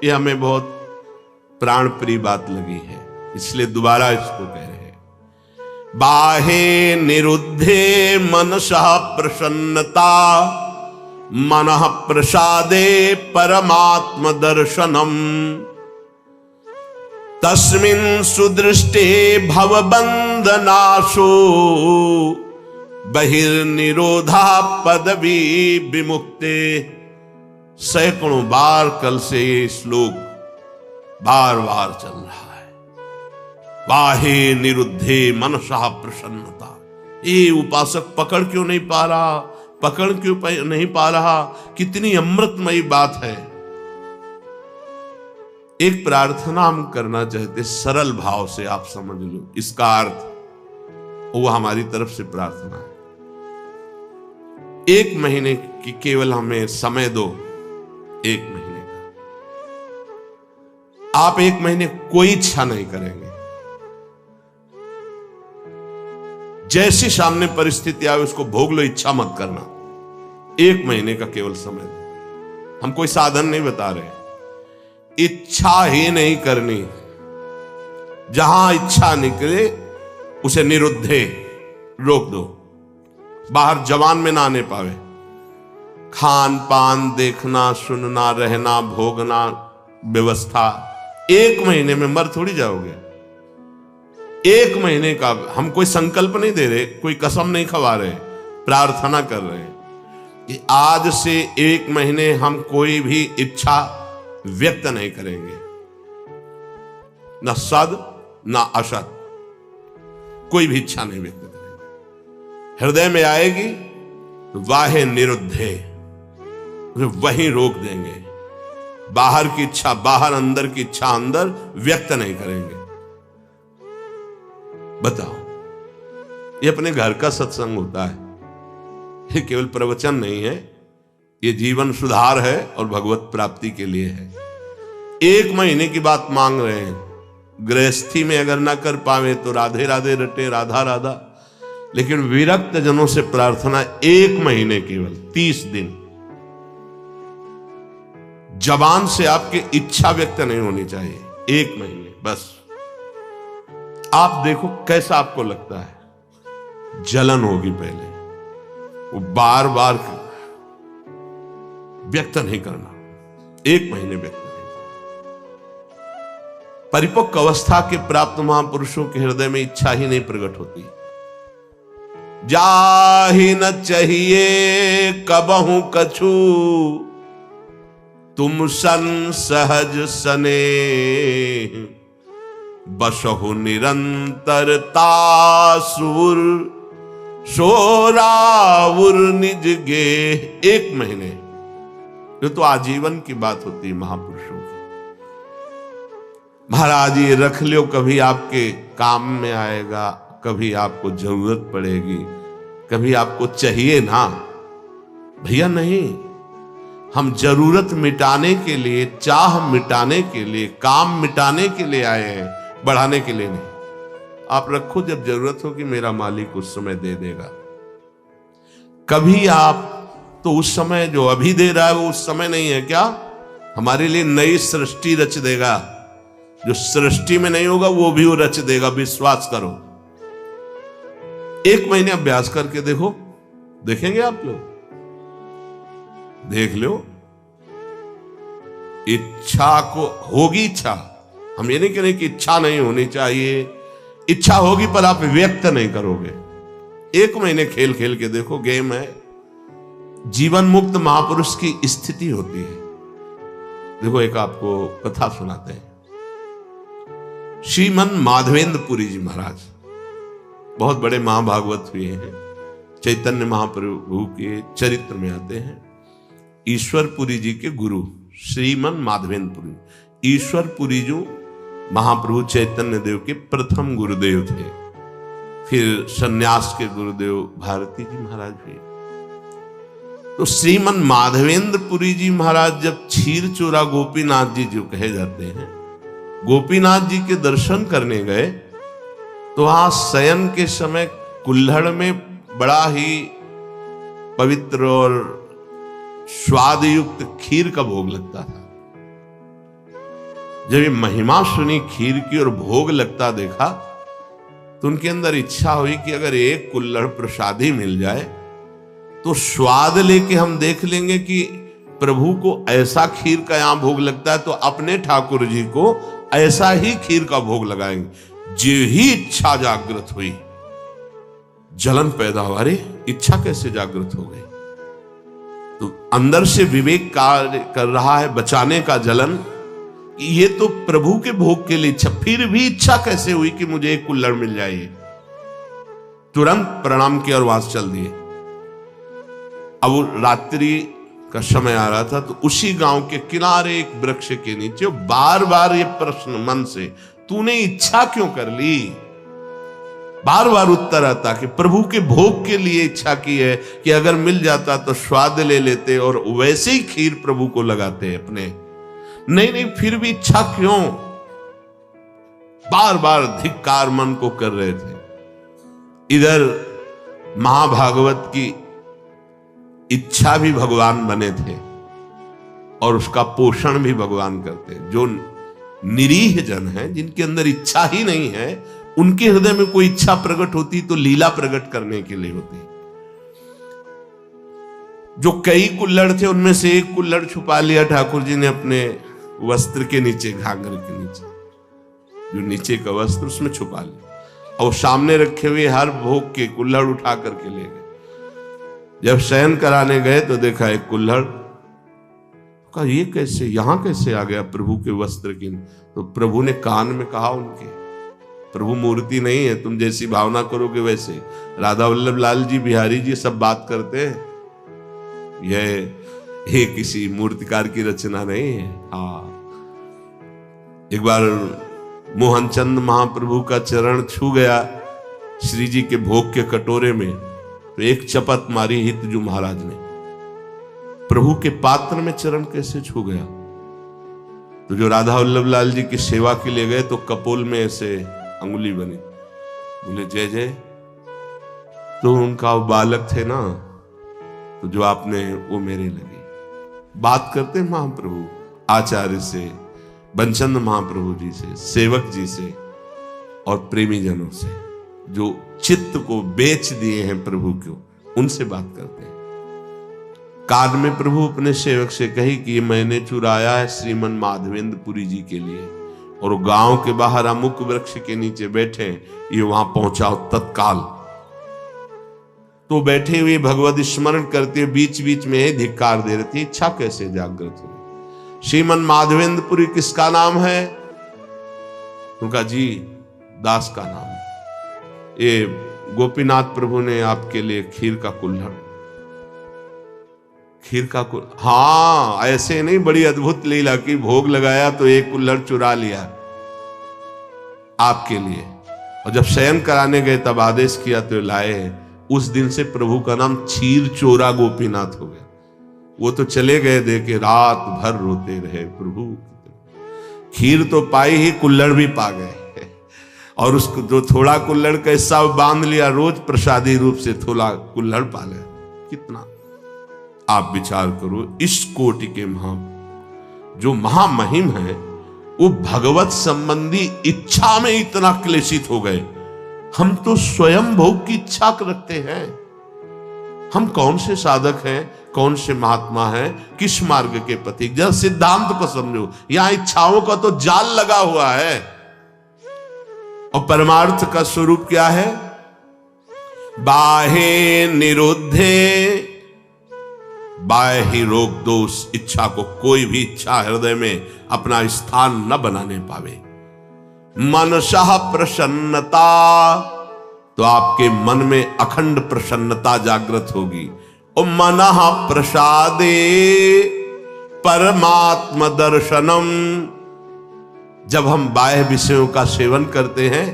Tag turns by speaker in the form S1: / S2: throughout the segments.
S1: ये हमें बहुत प्राण प्रिय बात लगी है, इसलिए दोबारा इसको कह रहे हैं। बाहे निरुद्धे मनसः प्रसन्नता, मनः प्रसादे परमात्म दर्शनम, तस्मिन् सुदृष्टे भवबंधनाशो, बहिर्निरोधा पदवी विमुक्ते। सैकड़ों बार कल से ये श्लोक बार बार चल रहा है। बाहे निरुद्धे मनसः प्रसन्नता। ये उपासक पकड़ क्यों नहीं पा रहा, पकड़ क्यों नहीं पा रहा? कितनी अमृतमयी बात है। एक प्रार्थना हम करना चाहते, सरल भाव से आप समझ लो इसका अर्थ, वो हमारी तरफ से प्रार्थना है। 1 महीने की केवल हमें समय दो, 1 महीने का। आप 1 महीने कोई इच्छा नहीं करेंगे, जैसी सामने परिस्थिति आए उसको भोग लो, इच्छा मत करना। 1 महीने का केवल समय दो। हम कोई साधन नहीं बता रहे, इच्छा ही नहीं करनी। जहां इच्छा निकले उसे निरुद्धे, रोक दो, बाहर जवान में ना आने पावे। खान पान देखना, सुनना, रहना, भोगना, व्यवस्था 1 महीने में मर थोड़ी जाओगे। 1 महीने का हम कोई संकल्प नहीं दे रहे, कोई कसम नहीं खवा रहे, प्रार्थना कर रहे हैं कि आज से 1 महीने हम कोई भी इच्छा व्यक्त नहीं करेंगे, न सद न असद, कोई भी इच्छा नहीं व्यक्त करेंगे। हृदय में आएगी तो वाहे निरुद्धे, वहीं रोक देंगे। बाहर की इच्छा बाहर, अंदर की इच्छा अंदर, व्यक्त नहीं करेंगे। बताओ, ये अपने घर का सत्संग होता है, ये केवल प्रवचन नहीं है, ये जीवन सुधार है और भगवत प्राप्ति के लिए है। 1 महीने की बात मांग रहे हैं। गृहस्थी में अगर ना कर पावे तो राधे राधे रटे, राधा राधा। लेकिन विरक्त जनों से प्रार्थना 1 महीने केवल 30 दिन। जबान से आपकी इच्छा व्यक्त नहीं होनी चाहिए, 1 महीने बस। आप देखो कैसा आपको लगता है। जलन होगी पहले, वो बार बार व्यक्त नहीं करना, 1 महीने व्यक्त नहीं करना। परिपक्व अवस्था के प्राप्त महापुरुषों के हृदय में इच्छा ही नहीं प्रकट होती। जाहि न चाहिए कबहू कछु, तुम सन सहज सने, बसहु निरंतरता सुर, सोराउर निज गे। 1 महीने, ये तो आजीवन की बात होती है महापुरुषों की। महाराज ये रख लो, कभी आपके काम में आएगा, कभी आपको जरूरत पड़ेगी, कभी आपको चाहिए ना। भैया नहीं, हम जरूरत मिटाने के लिए, चाह मिटाने के लिए, काम मिटाने के लिए आए हैं, बढ़ाने के लिए नहीं। आप रखो, जब जरूरत होगी मेरा मालिक उस समय दे देगा। कभी आप तो उस समय जो अभी दे रहा है वो उस समय नहीं है क्या? हमारे लिए नई सृष्टि रच देगा। जो सृष्टि में नहीं होगा वो भी वो रच देगा, विश्वास करो। 1 महीने अभ्यास करके देखो, देखेंगे आप लोग, देख लो। इच्छा को होगी, इच्छा, हम ये नहीं कह रहे कि इच्छा नहीं होनी चाहिए, इच्छा होगी पर आप व्यक्त नहीं करोगे। 1 महीने खेल खेल के देखो, गेम है। जीवन मुक्त महापुरुष की स्थिति होती है। देखो एक आपको कथा सुनाते हैं। श्रीमन माधवेंद्रपुरी जी महाराज बहुत बड़े महाभागवत हुए हैं, चैतन्य महाप्रभु के चरित्र में आते हैं। ईश्वरपुरी जी के गुरु श्रीमन माधवेंद्रपुरी। ईश्वरपुरी जो महाप्रभु चैतन्य देव के प्रथम गुरुदेव थे, फिर सन्यास के गुरुदेव भारती जी महाराज हुए। तो श्रीमन माधवेंद्रपुरी जी महाराज जब क्षीर चोरा गोपीनाथ जी जो कहे जाते हैं, गोपीनाथ जी के दर्शन करने गए तो वहां शयन के समय कुल्हड़ में बड़ा ही पवित्र और स्वाद युक्त खीर का भोग लगता था। जब ये महिमा सुनी खीर की और भोग लगता देखा तो उनके अंदर इच्छा हुई कि अगर एक कुल्हड़ प्रसादी मिल जाए तो स्वाद लेके हम देख लेंगे कि प्रभु को ऐसा खीर का यहां भोग लगता है तो अपने ठाकुर जी को ऐसा ही खीर का भोग लगाएंगे। जो ही इच्छा जागृत हुई, जलन पैदा हुआ। अरे इच्छा कैसे जागृत हो गई? तो अंदर से विवेक कार्य कर रहा है, बचाने का जलन। ये तो प्रभु के भोग के लिए इच्छा, फिर भी इच्छा कैसे हुई कि मुझे एक कुल्हड़ मिल जाए? तुरंत प्रणाम किया और वास चल दिए। अब रात्रि का समय आ रहा था तो उसी गांव के किनारे एक वृक्ष के नीचे बार बार ये प्रश्न मन से, तूने इच्छा क्यों कर ली? बार बार उत्तर आता कि प्रभु के भोग के लिए इच्छा की है कि अगर मिल जाता तो स्वाद ले लेते और वैसे ही खीर प्रभु को लगाते अपने। नहीं, फिर भी इच्छा क्यों? बार बार धिक्कार मन को कर रहे थे। इधर महाभागवत की इच्छा भी भगवान बने थे और उसका पोषण भी भगवान करते। जो निरीह जन है, जिनके अंदर इच्छा ही नहीं है, उनके हृदय में कोई इच्छा प्रकट होती तो लीला प्रकट करने के लिए होती। जो कई कुल्हड़ थे उनमें से एक कुल्हड़ छुपा लिया ठाकुर जी ने अपने वस्त्र के नीचे, घाघर के नीचे, जो नीचे का वस्त्र उसमें छुपा लिया और सामने रखे हुए हर भोग के कुल्हड़ उठा करके ले गए। जब शयन कराने गए तो देखा एक कुल्हड़, कहा ये कैसे, यहां कैसे आ गया प्रभु के वस्त्र की? तो प्रभु ने कान में कहा उनके, प्रभु मूर्ति नहीं है, तुम जैसी भावना करोगे वैसे। राधा वल्लभ लाल जी, बिहारी जी सब बात करते हैं, ये किसी मूर्तिकार की रचना नहीं है। हाँ, एक बार मोहनचंद महाप्रभु का चरण छू गया श्री जी के भोग के कटोरे में, तो एक चपत मारी हितजू महाराज ने। प्रभु के पात्र में चरण कैसे छू गया? तो जो राधा वल्लभ लाल जी की सेवा के लिए गए तो कपोल में ऐसे अंगुली बनी, बोले जय जय। तो उनका बालक थे ना, तो जो आपने वो मेरे लगे। बात करते महाप्रभु आचार्य से, बंचंद महाप्रभु जी से, सेवक जी से और प्रेमी जनों से, जो चित्त को बेच दिए हैं प्रभु को, उनसे बात करते हैं। कान में प्रभु अपने सेवक से कही कि मैंने चुराया है श्रीमन माधवेंद्रपुरी जी के लिए, और गांव के बाहर अमुक वृक्ष के नीचे बैठे, ये वहां पहुंचाओ तत्काल। तो बैठे हुए भगवत स्मरण करते हुए बीच बीच में धिक्कार दे रही थी। इच्छा कैसे जागृत हुई? श्रीमन माधवेंद्रपुरी किसका नाम है? उनका जी दास का नाम है। ये गोपीनाथ प्रभु ने आपके लिए खीर का कुल्हड़, हाँ ऐसे नहीं, बड़ी अद्भुत लीला की, भोग लगाया तो एक कुल्हड़ चुरा लिया आपके लिए, और जब शयन कराने गए तब आदेश किया तो लाए। उस दिन से प्रभु का नाम क्षीर चोरा गोपीनाथ हो गया। वो तो चले गए दे के, रात भर रोते रहे प्रभु, खीर तो पाई ही, कुल्हड़ भी पा गए, और उसको जो थोड़ा कुल्हड़ का हिस्सा बांध लिया, रोज प्रसादी रूप से थोड़ा कुल्हड़ पा लिया। कितना आप विचार करो, इस कोटि के जो महामहिम है, वो भगवत संबंधी इच्छा में इतना क्लेशित हो गए। हम तो स्वयं भोग की इच्छा रखते हैं। हम कौन से साधक हैं, कौन से महात्मा हैं, किस मार्ग के पथिक? जब सिद्धांत को समझो, यहां इच्छाओं का तो जाल लगा हुआ है, और परमार्थ का स्वरूप क्या है? बाहे निरुद्धे, बाह्य रोक दोष। इच्छा को कोई भी इच्छा हृदय में अपना स्थान न बनाने पावे। मनसः प्रसन्नता, तो आपके मन में अखंड प्रसन्नता जागृत होगी। और मनः प्रसादे परमात्म दर्शनम, जब हम बाह्य विषयों का सेवन करते हैं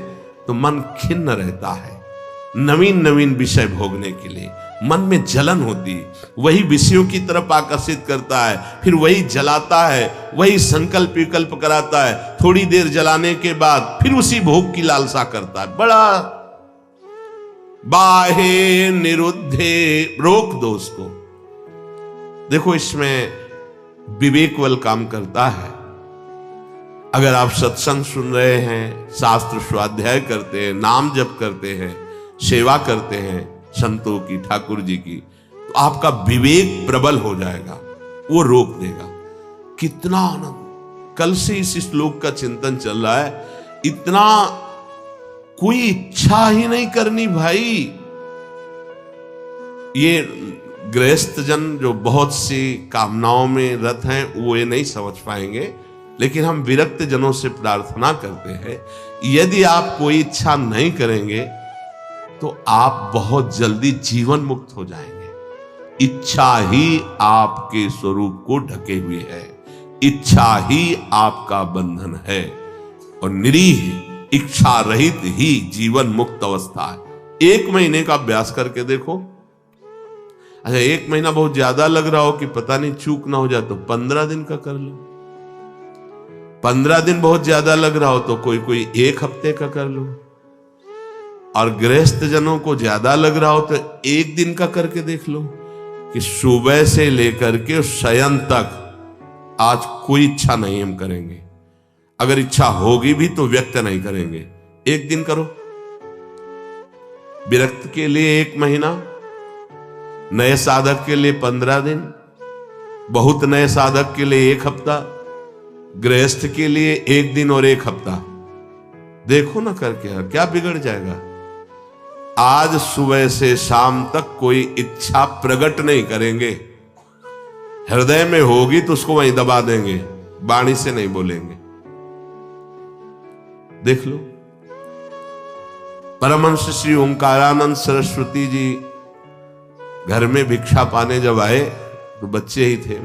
S1: तो मन खिन्न रहता है, नवीन नवीन विषय भोगने के लिए मन में जलन होती, वही विषयों की तरफ आकर्षित करता है, फिर वही जलाता है, वही संकल्प विकल्प कराता है, थोड़ी देर जलाने के बाद फिर उसी भोग की लालसा करता है। बड़ा बाहे निरुद्धे, रोक दो उसको। देखो इसमें विवेक बल काम करता है। अगर आप सत्संग सुन रहे हैं, शास्त्र स्वाध्याय करते हैं, नाम जप करते हैं, सेवा करते हैं संतों की, ठाकुर जी की, तो आपका विवेक प्रबल हो जाएगा, वो रोक देगा। कितना आनंद! कल से इस श्लोक का चिंतन चल रहा है। इतना कोई इच्छा ही नहीं करनी भाई। ये गृहस्थ जन जो बहुत सी कामनाओं में रत हैं वो ये नहीं समझ पाएंगे, लेकिन हम विरक्त जनों से प्रार्थना करते हैं, यदि आप कोई इच्छा नहीं करेंगे तो आप बहुत जल्दी जीवन मुक्त हो जाएंगे। इच्छा ही आपके स्वरूप को ढके हुए है, इच्छा ही आपका बंधन है, और निरीह इच्छा रहित ही जीवन मुक्त अवस्था है। 1 महीने का अभ्यास करके देखो। अच्छा, 1 महीना बहुत ज्यादा लग रहा हो कि पता नहीं चूक ना हो जाए तो 15 दिन का कर लो। 15 दिन बहुत ज्यादा लग रहा हो तो कोई 1 हफ्ते का कर लो। और गृहस्थ जनों को ज्यादा लग रहा हो तो 1 दिन का करके देख लो कि सुबह से लेकर के शयन तक आज कोई इच्छा नहीं हम करेंगे। अगर इच्छा होगी भी तो व्यक्त नहीं करेंगे। 1 दिन करो। विरक्त के लिए 1 महीना, नए साधक के लिए 15 दिन, बहुत नए साधक के लिए 1 हफ्ता, गृहस्थ के लिए 1 दिन और 1 हफ्ता। देखो ना करके क्या बिगड़ जाएगा। आज सुबह से शाम तक कोई इच्छा प्रकट नहीं करेंगे। हृदय में होगी तो उसको वहीं दबा देंगे, वाणी से नहीं बोलेंगे। देख लो। परमहंस श्री ओंकारानंद सरस्वती जी घर में भिक्षा पाने जब आए तो बच्चे ही थे।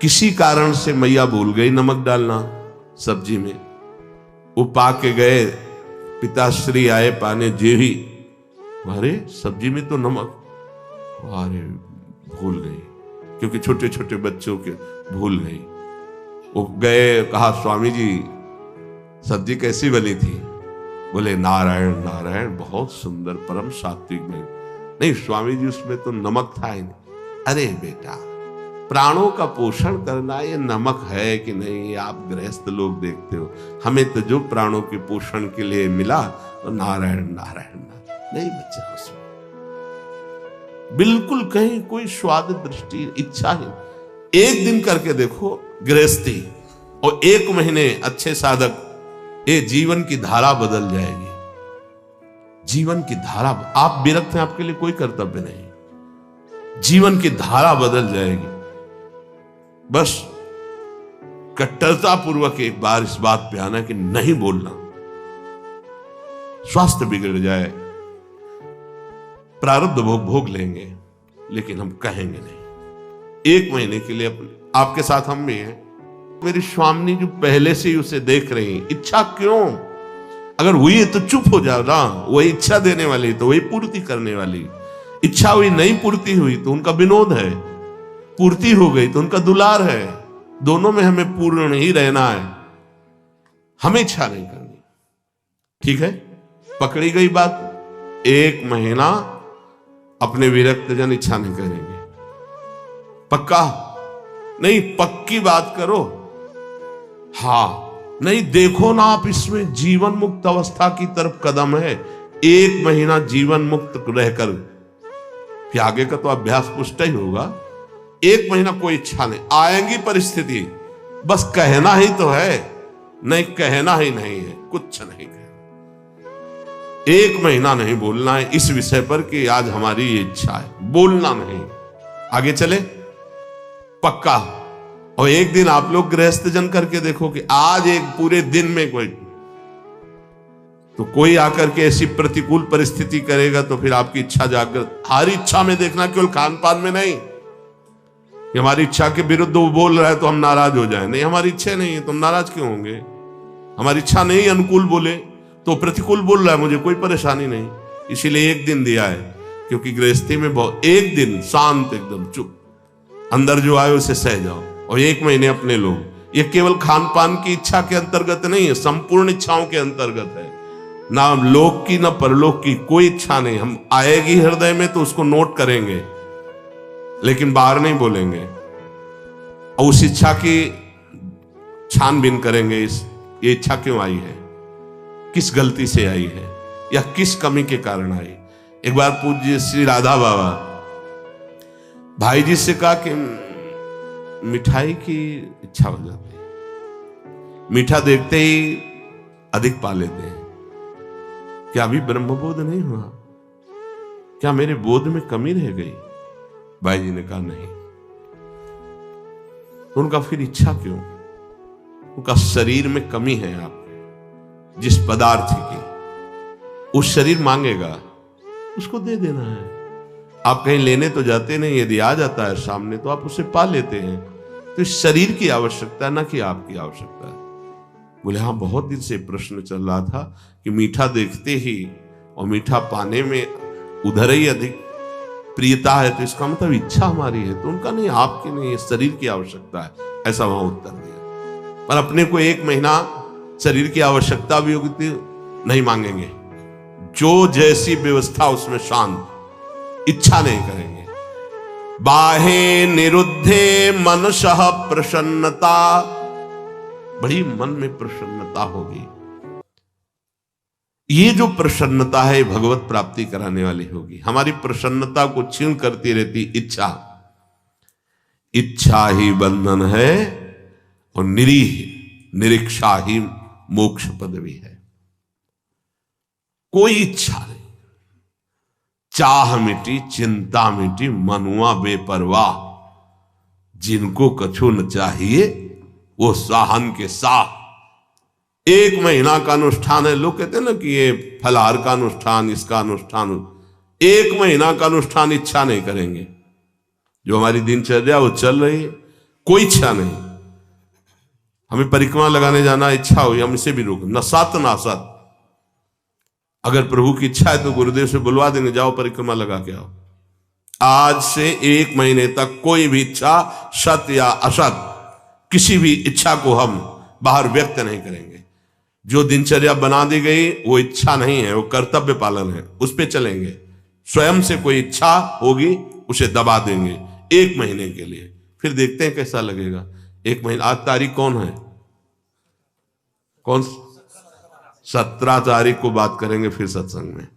S1: किसी कारण से मैया भूल गई नमक डालना सब्जी में। वो पा के गए, पिताश्री आए पाने, जे ही अरे सब्जी में तो नमक, अरे भूल गई, क्योंकि छोटे छोटे बच्चों के भूल गई। वो गए, कहा स्वामी जी सब्जी कैसी बनी थी? बोले नारायण नारायण, बहुत सुंदर, परम सात्विक बनी। नहीं स्वामी जी उसमें तो नमक था ही नहीं। अरे बेटा, प्राणों का पोषण करना ये नमक है कि नहीं, ये आप गृहस्थ लोग देखते हो। हमें तो जो प्राणों के पोषण के लिए मिला तो नारायण नारायण नारायण नहीं बचा उसमें, बिल्कुल कहीं कोई स्वाद दृष्टि इच्छा ही। 1 दिन करके देखो गृहस्थी, और 1 महीने अच्छे साधक, ये जीवन की धारा बदल जाएगी। जीवन की धारा, आप विरक्त हैं, आपके लिए कोई कर्तव्य नहीं, जीवन की धारा बदल जाएगी। बस कट्टरता पूर्वक एक बार इस बात पे आना कि नहीं बोलना, स्वास्थ्य बिगड़ जाए, प्रारब्ध भोग लेंगे, लेकिन हम कहेंगे नहीं। 1 महीने के लिए आपके साथ हम भी हैं। मेरी स्वामी जो पहले से ही उसे देख रही, इच्छा क्यों? अगर हुई है तो चुप हो जाओ ना, वही इच्छा देने वाली तो वही पूर्ति करने वाली। इच्छा हुई, नहीं पूर्ति हुई तो उनका विनोद है, पूर्ति हो गई तो उनका दुलार है। दोनों में हमें पूर्ण ही रहना है, हमें इच्छा नहीं करनी। ठीक है, पकड़ी गई बात। 1 महीना अपने विरक्त जन इच्छा नहीं करेंगे। पक्का नहीं, पक्की बात करो। हाँ नहीं, देखो ना आप इसमें जीवन मुक्त अवस्था की तरफ कदम है। 1 महीना जीवन मुक्त रहकर फिर आगे का तो अभ्यास पुष्ट ही होगा। 1 महीना कोई इच्छा नहीं, आएंगी परिस्थिति, बस कहना ही तो है, नहीं कहना ही नहीं है, कुछ नहीं कहना। 1 महीना नहीं बोलना है इस विषय पर कि आज हमारी ये इच्छा है, बोलना नहीं। आगे चले पक्का। और 1 दिन आप लोग गृहस्थ जन करके देखो कि आज एक पूरे दिन में कोई आकर के ऐसी प्रतिकूल परिस्थिति करेगा तो फिर आपकी इच्छा जागृत। हर इच्छा में देखना, केवल खान पान में नहीं कि हमारी इच्छा के विरुद्ध वो बोल रहा है तो हम नाराज हो जाए। नहीं, हमारी इच्छा नहीं है, तुम नाराज क्यों होंगे? हमारी इच्छा नहीं अनुकूल बोले तो प्रतिकूल बोल रहा है, मुझे कोई परेशानी नहीं। इसीलिए 1 दिन दिया है, क्योंकि गृहस्थी में बहुत 1 दिन शांत, एकदम चुप, अंदर जो आए उसे सह जाओ। और 1 महीने अपने लोग, ये केवल खान पान की इच्छा के अंतर्गत नहीं है, संपूर्ण इच्छाओं के अंतर्गत है। ना लोक की ना परलोक की कोई इच्छा नहीं। हम आएगी हृदय में तो उसको नोट करेंगे, लेकिन बाहर नहीं बोलेंगे। और उस इच्छा की छानबीन करेंगे ये इच्छा क्यों आई है, किस गलती से आई है, या किस कमी के कारण आई। एक बार पूज्य श्री राधा बाबा भाई जी से कहा कि मिठाई की इच्छा हो जाती है, मीठा देखते ही अधिक पा लेते हैं, क्या अभी ब्रह्मबोध नहीं हुआ, क्या मेरे बोध में कमी रह गई। भाई जी ने कहा नहीं। तो उनका फिर इच्छा क्यों, उनका शरीर में कमी है आपके जिस पदार्थ की, उस शरीर मांगेगा, उसको दे देना है। आप कहीं लेने तो जाते नहीं, यदि आ जाता है सामने तो आप उसे पा लेते हैं। तो इस शरीर की आवश्यकता ना कि आपकी आवश्यकता है। बोले हाँ, बहुत दिन से प्रश्न चल रहा था कि मीठा देखते ही और मीठा पाने में उधर ही अधिक प्रियता है, तो इसका मतलब इच्छा हमारी है। तो उनका नहीं, आपकी नहीं, शरीर की आवश्यकता है, ऐसा वहां उत्तर दिया। पर अपने को 1 महीना शरीर की आवश्यकता भी होगी तो नहीं मांगेंगे, जो जैसी व्यवस्था उसमें शांत, इच्छा नहीं करेंगे। बाहे निरुद्धे मनसः प्रसन्नता, बड़ी मन में प्रसन्नता होगी। ये जो प्रसन्नता है भगवत प्राप्ति कराने वाली होगी। हमारी प्रसन्नता को क्षीण करती रहती इच्छा, इच्छा ही बंधन है और निरीक्षा ही मोक्ष पदवी है। कोई इच्छा नहीं, चाह मिटी चिंता मिटी मनुआ बेपरवाह, जिनको कछु न चाहिए वो साहन के साह। 1 महीना का अनुष्ठान है, लोग कहते हैं ना कि ये फलाहार का अनुष्ठान, इसका अनुष्ठान, 1 महीना का अनुष्ठान इच्छा नहीं करेंगे। जो हमारी दिनचर्या वो चल रही है, कोई इच्छा नहीं। हमें परिक्रमा लगाने जाना इच्छा हुई, हम इसे भी रोक, न सत ना सत। अगर प्रभु की इच्छा है तो गुरुदेव से बुलवा देंगे, जाओ परिक्रमा लगा के आओ। आज से 1 महीने तक कोई भी इच्छा, सत या असत, किसी भी इच्छा को हम बाहर व्यक्त नहीं करेंगे। जो दिनचर्या बना दी गई वो इच्छा नहीं है, वो कर्तव्य पालन है, उस पे चलेंगे। स्वयं से कोई इच्छा होगी उसे दबा देंगे 1 महीने के लिए, फिर देखते हैं कैसा लगेगा। 1 महीना, आज तारीख कौन है, कौन 17 तारीख को बात करेंगे फिर सत्संग में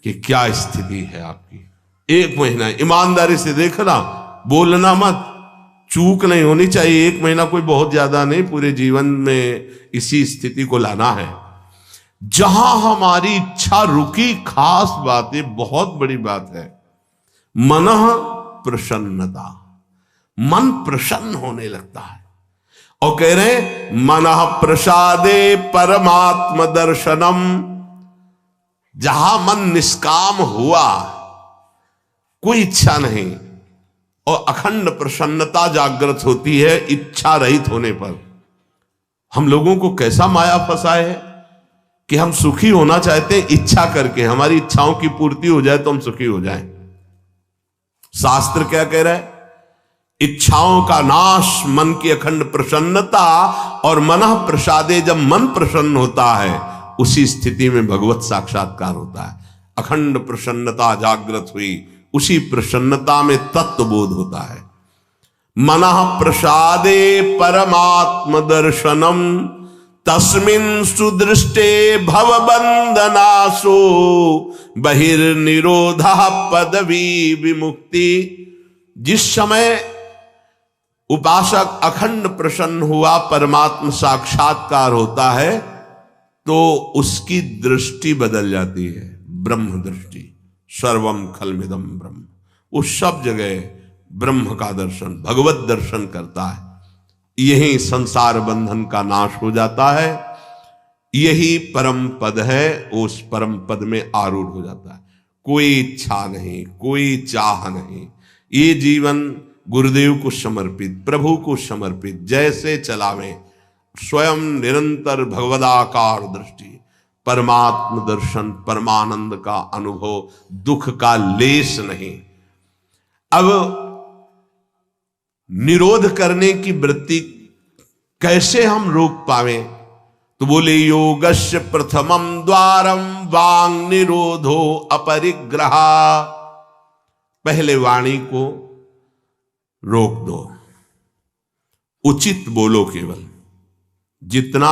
S1: कि क्या स्थिति है आपकी। 1 महीना ईमानदारी से देखना, बोलना मत, चूक नहीं होनी चाहिए। 1 महीना कोई बहुत ज्यादा नहीं, पूरे जीवन में इसी स्थिति को लाना है। जहां हमारी इच्छा रुकी, खास बात है, बहुत बड़ी बात है, मनः प्रसन्नता, मन प्रसन्न होने लगता है। और कह रहे मनः प्रसादे परमात्म दर्शनम, जहां मन निष्काम हुआ, कोई इच्छा नहीं, और अखंड प्रसन्नता जागृत होती है इच्छा रहित होने पर। हम लोगों को कैसा माया फंसाए है कि हम सुखी होना चाहते हैं इच्छा करके, हमारी इच्छाओं की पूर्ति हो जाए तो हम सुखी हो जाएं। शास्त्र क्या कह रहा है, इच्छाओं का नाश, मन की अखंड प्रसन्नता, और मनः प्रसादे, जब मन प्रसन्न होता है उसी स्थिति में भगवत साक्षात्कार होता है। अखंड प्रसन्नता जागृत हुई, उसी प्रसन्नता में तत्व बोध होता है। मनः प्रसादे परमात्म दर्शनम, तस्मिन् सुदृष्टे भवबंधनासो, बहिर्निरोधः पदवी विमुक्ति। जिस समय उपासक अखंड प्रसन्न हुआ, परमात्म साक्षात्कार होता है, तो उसकी दृष्टि बदल जाती है, ब्रह्म दृष्टि। सर्वम खलमिदम ब्रह्म, उस सब जगह ब्रह्म का दर्शन, भगवत दर्शन करता है। यही संसार बंधन का नाश हो जाता है, यही परम पद है, उस परम पद में आरूढ़ हो जाता है। कोई इच्छा नहीं, कोई चाह नहीं, ये जीवन गुरुदेव को समर्पित, प्रभु को समर्पित, जैसे चलावें, स्वयं निरंतर भगवदाकार दृष्टि, परमात्म दर्शन, परमानंद का अनुभव, दुख का लेश नहीं। अब निरोध करने की वृत्ति कैसे हम रोक पावे, तो बोले योगस्य प्रथमम द्वारम वांग निरोधो अपरिग्रह। पहले वाणी को रोक दो, उचित बोलो केवल, जितना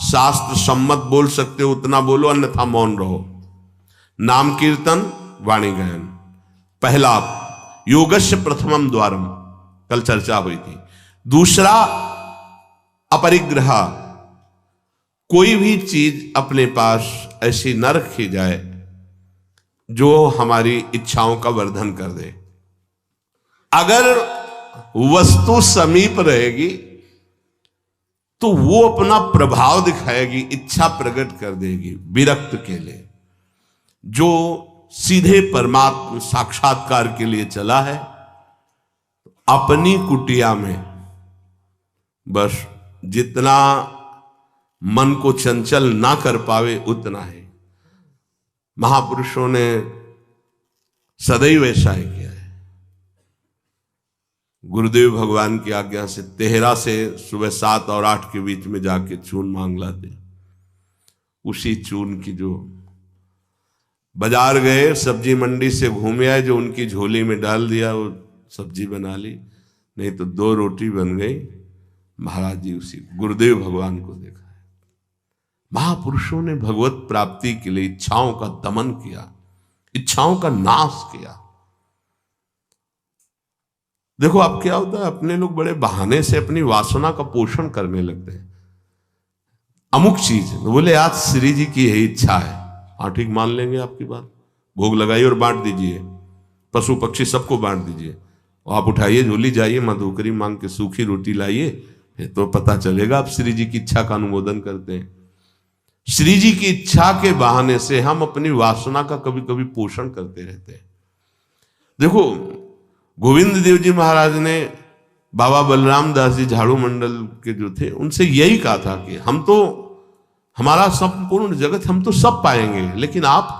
S1: शास्त्र सम्मत बोल सकते हो उतना बोलो, अन्यथा मौन रहो। नाम कीर्तन, वाणी गायन, पहला योगस्य प्रथमम द्वारम, कल चर्चा हुई थी। दूसरा अपरिग्रह, कोई भी चीज अपने पास ऐसी न रखी जाए जो हमारी इच्छाओं का वर्धन कर दे। अगर वस्तु समीप रहेगी तो वो अपना प्रभाव दिखाएगी, इच्छा प्रकट कर देगी विरक्त के लिए। जो सीधे परमात्मा साक्षात्कार के लिए चला है, अपनी कुटिया में बस जितना मन को चंचल ना कर पावे उतना है। महापुरुषों ने सदैव ऐसा ही किया है। गुरुदेव भगवान की आज्ञा से तेहरा से सुबह 7 और 8 के बीच में जाके चून मांग लाते। उसी चून की जो बाजार गए, सब्जी मंडी से घूमे आए, जो उनकी झोली में डाल दिया, वो सब्जी बना ली, नहीं तो 2 रोटी बन गई। महाराज जी उसी गुरुदेव भगवान को देखा है। महापुरुषों ने भगवत प्राप्ति के लिए इच्छाओं का दमन किया, इच्छाओं का नाश किया। देखो अब क्या होता है, अपने लोग बड़े बहाने से अपनी वासना का पोषण करने लगते हैं। अमुक चीज तो बोले आज श्री जी की यही इच्छा है, हाँ ठीक मान लेंगे आपकी बात, भोग लगाइए और बांट दीजिए, पशु पक्षी सबको बांट दीजिए। आप उठाइए झोली, जाइए मधुकरी मांग के सूखी रोटी लाइए, फिर तो पता चलेगा आप श्री जी की इच्छा का अनुमोदन करते हैं। श्री जी की इच्छा के बहाने से हम अपनी वासना का कभी कभी पोषण करते रहते हैं। देखो गोविंद देव जी महाराज ने बाबा बलराम दास जी झाड़ू मंडल के जो थे, उनसे यही कहा था कि हम तो, हमारा संपूर्ण जगत हम तो सब पाएंगे, लेकिन आप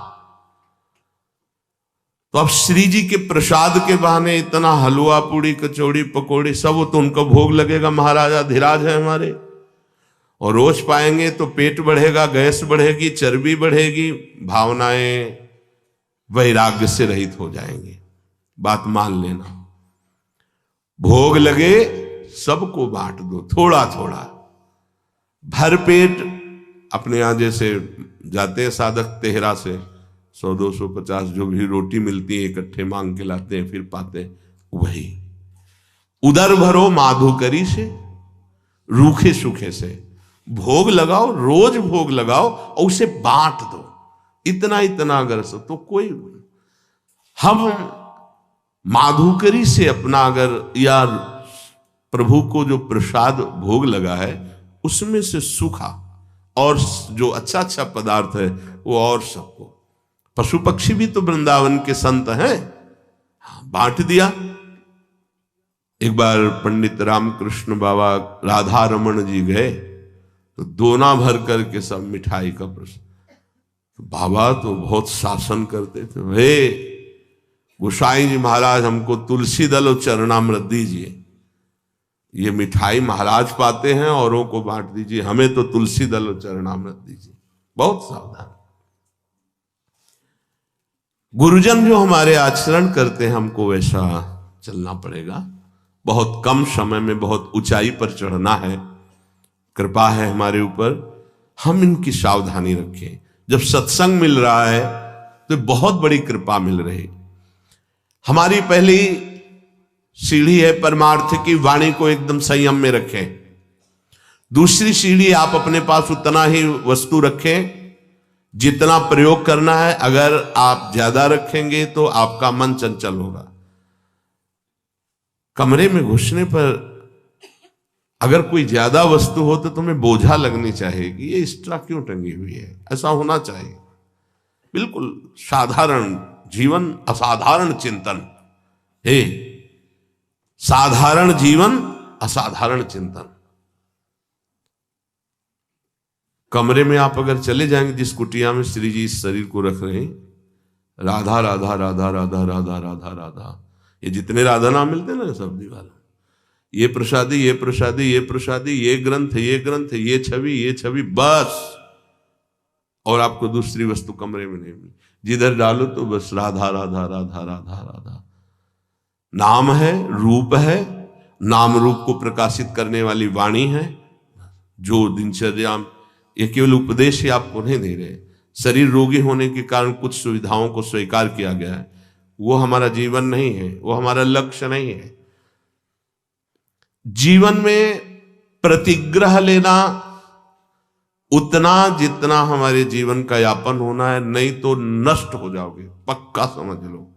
S1: तो अब श्री जी के प्रसाद के बहाने इतना हलवा पूड़ी कचौड़ी पकौड़ी सब, वो तो उनका भोग लगेगा, महाराजा धीराज है हमारे, और रोज पाएंगे तो पेट बढ़ेगा, गैस बढ़ेगी, चर्बी बढ़ेगी, भावनाएं वैराग्य से रहित हो जाएंगे। बात मान लेना, भोग लगे सबको बांट दो, थोड़ा थोड़ा भर पेट। अपने यहां जैसे जाते हैं साधक तेहरा से 100 200 50 जो भी रोटी मिलती है इकट्ठे मांग के लाते हैं, फिर पाते हैं, वही उदर भरो माधुकरी से, रूखे सूखे से भोग लगाओ, रोज भोग लगाओ और उसे बांट दो। इतना इतना अगर सो तो कोई, हम माधुकरी से अपना अगर यार प्रभु को जो प्रसाद भोग लगा है उसमें से सूखा और जो अच्छा अच्छा पदार्थ है वो और सबको, पशु पक्षी भी तो वृंदावन के संत हैं, बांट दिया। एक बार पंडित रामकृष्ण बाबा राधा रमन जी गए तो दोना भर करके सब मिठाई का प्रसाद, तो बाबा तो बहुत शासन करते थे, वे गोसाई जी महाराज हमको तुलसी दल और चरणामृत दीजिए, ये मिठाई महाराज पाते हैं औरों को बांट दीजिए, हमें तो तुलसी दल और चरणामृत दीजिए। बहुत सावधान। गुरुजन जो हमारे आचरण करते हैं हमको वैसा चलना पड़ेगा। बहुत कम समय में बहुत ऊंचाई पर चढ़ना है, कृपा है हमारे ऊपर, हम इनकी सावधानी रखें। जब सत्संग मिल रहा है तो बहुत बड़ी कृपा मिल रही। हमारी पहली सीढ़ी है परमार्थ की वाणी को एकदम संयम में रखें। दूसरी सीढ़ी, आप अपने पास उतना ही वस्तु रखें जितना प्रयोग करना है। अगर आप ज्यादा रखेंगे तो आपका मन चंचल होगा। कमरे में घुसने पर अगर कोई ज्यादा वस्तु हो तो तुम्हें बोझा लगनी चाहिए कि ये एक्स्ट्रा क्यों टंगी हुई है, ऐसा होना चाहिए। बिल्कुल साधारण जीवन, असाधारण चिंतन। हे साधारण जीवन, असाधारण चिंतन। कमरे में आप अगर चले जाएंगे जिस कुटिया में श्री जी इस शरीर को रख रहे हैं, राधा राधा राधा राधा राधा राधा राधा, ये जितने राधा नाम मिलते हैं ना सब दीवार, ये प्रसादी ये प्रसादी ये प्रसादी, ये ग्रंथ ये ग्रंथ, ये छवि बस, और आपको दूसरी वस्तु कमरे में नहीं मिली। जिधर डालो तो बस राधा राधा राधा राधा राधा। नाम है, रूप है, नाम रूप को प्रकाशित करने वाली वाणी है, जो दिनचर्या, ये केवल उपदेश ही आपको नहीं दे रहे। शरीर रोगी होने के कारण कुछ सुविधाओं को स्वीकार किया गया है, वो हमारा जीवन नहीं है, वो हमारा लक्ष्य नहीं है। जीवन में प्रतिग्रह लेना उतना जितना हमारे जीवन का यापन होना है, नहीं तो नष्ट हो जाओगे, पक्का समझ लो।